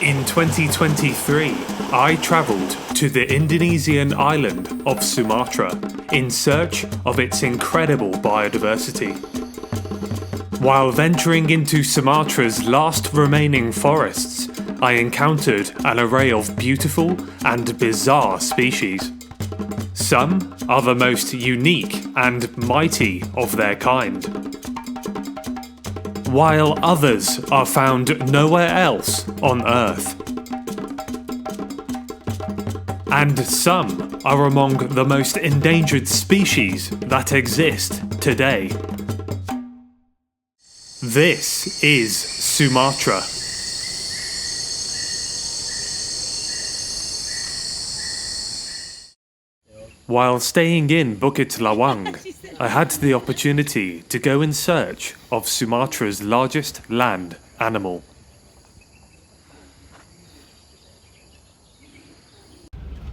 In 2023, I travelled to the Indonesian island of Sumatra in search of its incredible biodiversity. While venturing into Sumatra's last remaining forests, I encountered an array of beautiful and bizarre species. Some are the most unique and mighty of their kind, while others are found nowhere else on Earth. And some are among the most endangered species that exist today. This is Sumatra. While staying in Bukit Lawang, I had the opportunity to go in search of Sumatra's largest land animal.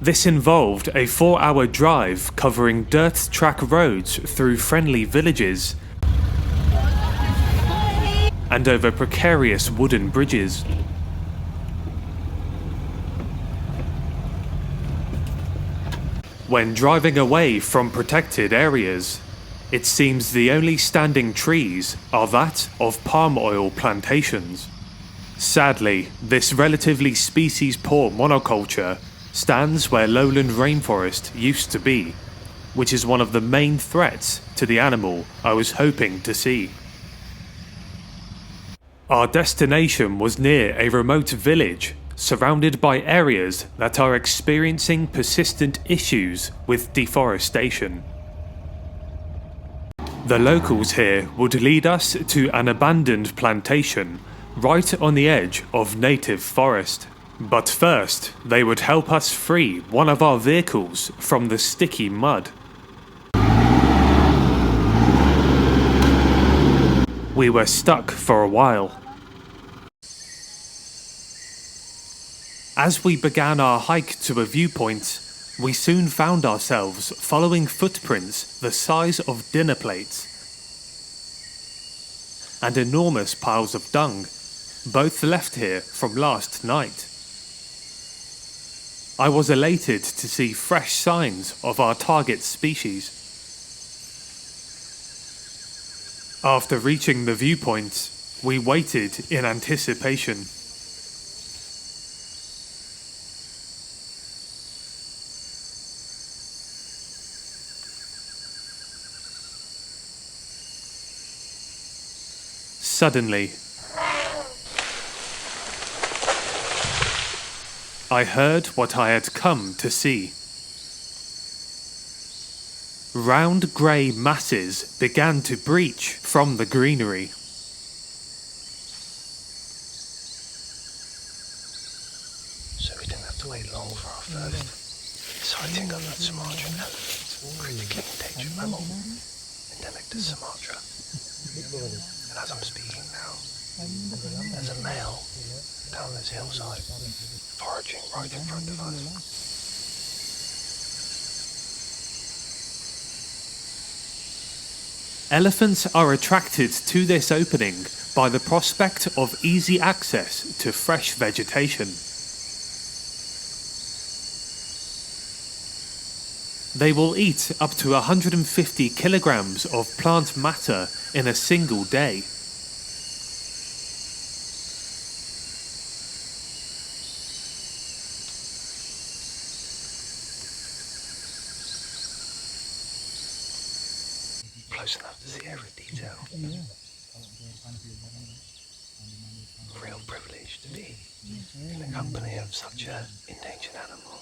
This involved a 4-hour drive covering dirt track roads through friendly villages and over precarious wooden bridges. When driving away from protected areas, it seems the only standing trees are that of palm oil plantations. Sadly, this relatively species-poor monoculture stands where lowland rainforest used to be, which is one of the main threats to the animal I was hoping to see. Our destination was near a remote village surrounded by areas that are experiencing persistent issues with deforestation. The locals here would lead us to an abandoned plantation right on the edge of native forest. But first, they would help us free one of our vehicles from the sticky mud. We were stuck for a while. As we began our hike to a viewpoint, we soon found ourselves following footprints the size of dinner plates and enormous piles of dung, both left here from last night. I was elated to see fresh signs of our target species. After reaching the viewpoint, we waited in anticipation. Suddenly, I heard what I had come to see. Round grey masses began to breach from the greenery. So we didn't have to wait long for our first sighting of the Sumatran elephant, critically endangered mammal, endemic to Sumatra. And as I'm speaking now, there's a male down this hillside, foraging right in front of us. Elephants are attracted to this opening by the prospect of easy access to fresh vegetation. They will eat up to 150 kilograms of plant matter in a single day. Close enough to see every detail. A real privilege to be in the company of such an endangered animal.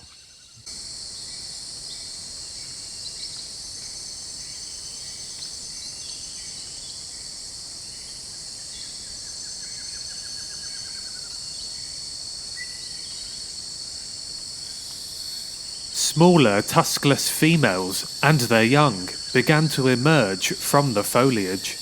Smaller tuskless females and their young began to emerge from the foliage.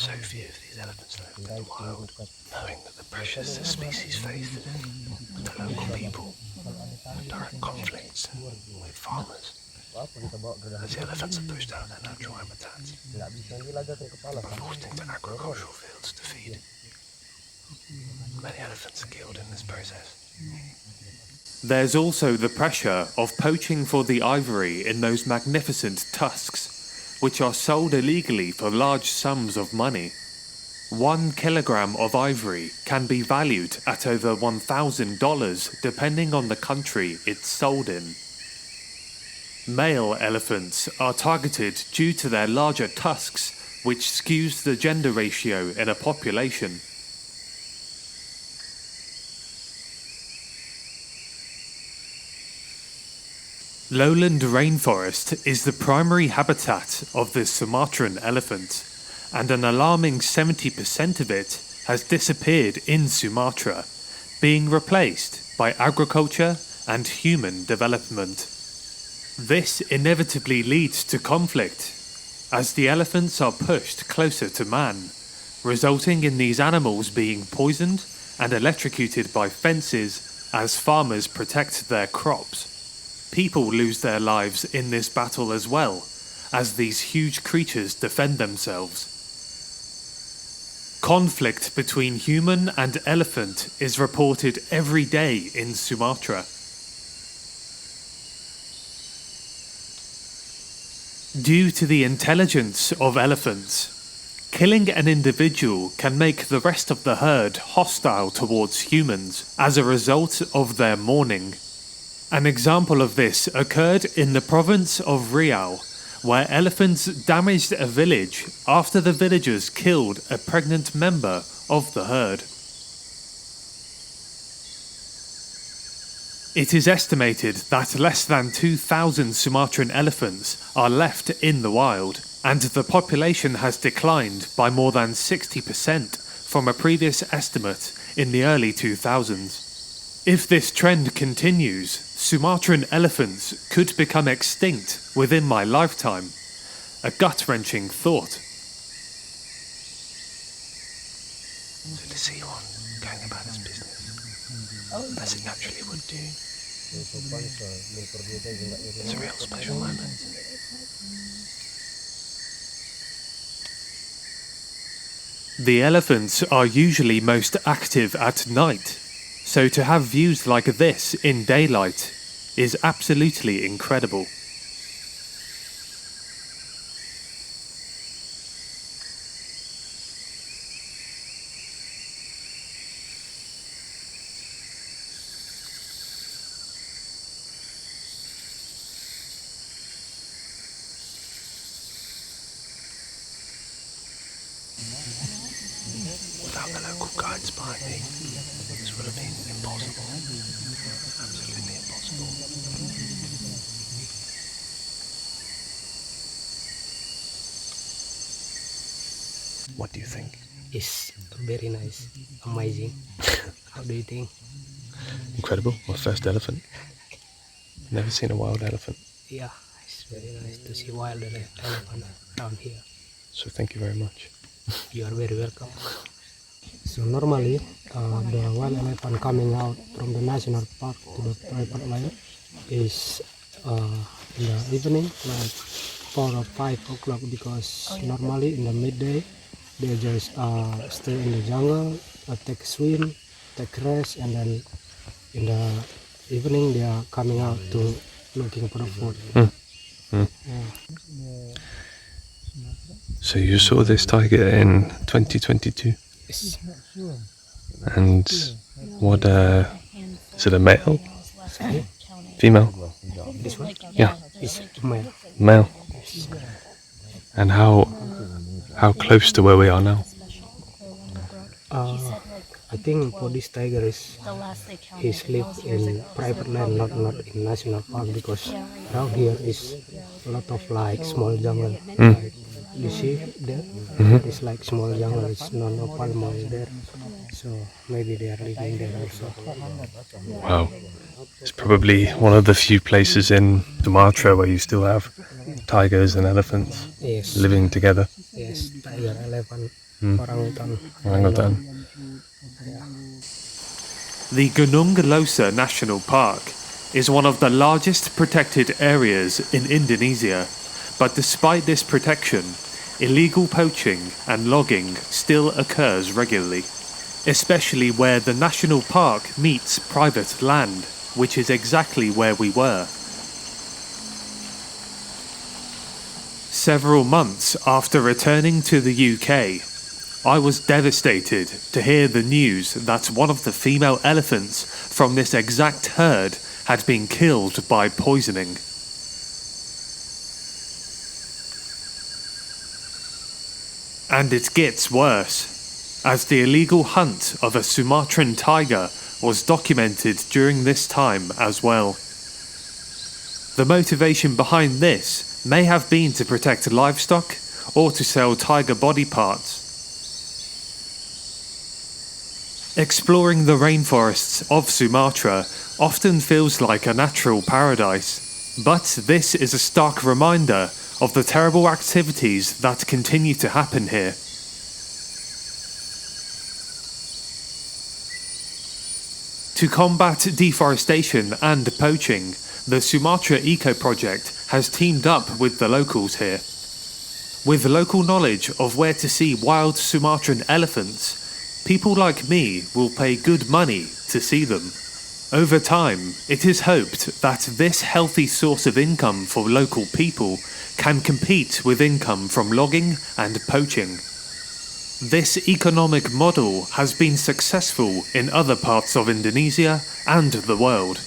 So few of these elephants left in the wild, knowing that the pressures the species faced with the local people and direct conflicts with farmers. As the elephants are pushed out of their natural habitats and forced into agricultural fields to feed. Many elephants are killed in this process. There's also the pressure of poaching for the ivory in those magnificent tusks, which are sold illegally for large sums of money. 1 kilogram of ivory can be valued at over $1,000 depending on the country it's sold in. Male elephants are targeted due to their larger tusks, which skews the gender ratio in a population. Lowland rainforest is the primary habitat of the Sumatran elephant, and an alarming 70% of it has disappeared in Sumatra, being replaced by agriculture and human development. This inevitably leads to conflict, as the elephants are pushed closer to man, resulting in these animals being poisoned and electrocuted by fences as farmers protect their crops. People lose their lives in this battle as well, as these huge creatures defend themselves. Conflict between human and elephant is reported every day in Sumatra. Due to the intelligence of elephants, killing an individual can make the rest of the herd hostile towards humans as a result of their mourning. An example of this occurred in the province of Riau, where elephants damaged a village after the villagers killed a pregnant member of the herd. It is estimated that less than 2,000 Sumatran elephants are left in the wild, and the population has declined by more than 60% from a previous estimate in the early 2000s. If this trend continues, Sumatran elephants could become extinct within my lifetime. A gut-wrenching thought. So to see one going about its business, as it naturally would do, it's a real special moment. The elephants are usually most active at night, so to have views like this in daylight is absolutely incredible. Without the local guides behind me, this would have been impossible. Absolutely impossible. What do you think? It's very nice, amazing. How do you think? Incredible. My first elephant. Never seen a wild elephant. Yeah, it's very nice to see wild elephant around here. So thank you very much. You are very welcome. So normally, the wild elephant coming out from the national park to the private land is in the evening, like 4 or 5 o'clock, because normally in the midday they just stay in the jungle, take a swim, take rest, and then in the evening they are coming out to looking for the food. Yeah. So you saw this tiger in 2022? Yes. And what, is it a male? Female? This one? Yeah. It's male. Male. And how close to where we are now? I think for this tiger he lives in private land, not in national park, because around here is a lot of like small jungle. Like, you see there, it's like small jungle. It's no palm oil there, so maybe they are living there also. Wow. It's probably one of the few places in Sumatra where you still have tigers and elephants Yes. living together. Yes, tiger, elephant, orangutan. Orangutan. The Gunung Losa National Park is one of the largest protected areas in Indonesia, but despite this protection, illegal poaching and logging still occurs regularly, especially where the national park meets private land, which is exactly where we were. Several months after returning to the UK, I was devastated to hear the news that one of the female elephants from this exact herd had been killed by poisoning. And it gets worse, as the illegal hunt of a Sumatran tiger was documented during this time as well. The motivation behind this may have been to protect livestock or to sell tiger body parts. Exploring the rainforests of Sumatra often feels like a natural paradise, but this is a stark reminder of the terrible activities that continue to happen here. To combat deforestation and poaching, the Sumatra Ecoproject has teamed up with the locals here. With local knowledge of where to see wild Sumatran elephants, people like me will pay good money to see them. Over time, it is hoped that this healthy source of income for local people can compete with income from logging and poaching. This economic model has been successful in other parts of Indonesia and the world.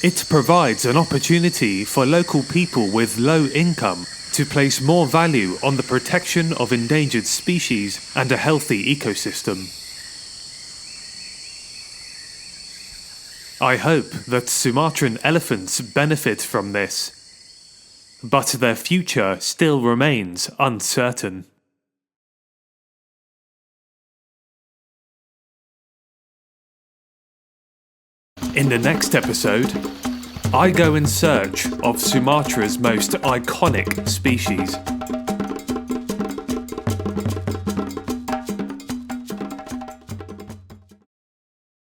It provides an opportunity for local people with low income to place more value on the protection of endangered species and a healthy ecosystem. I hope that Sumatran elephants benefit from this, but their future still remains uncertain. In the next episode, I go in search of Sumatra's most iconic species.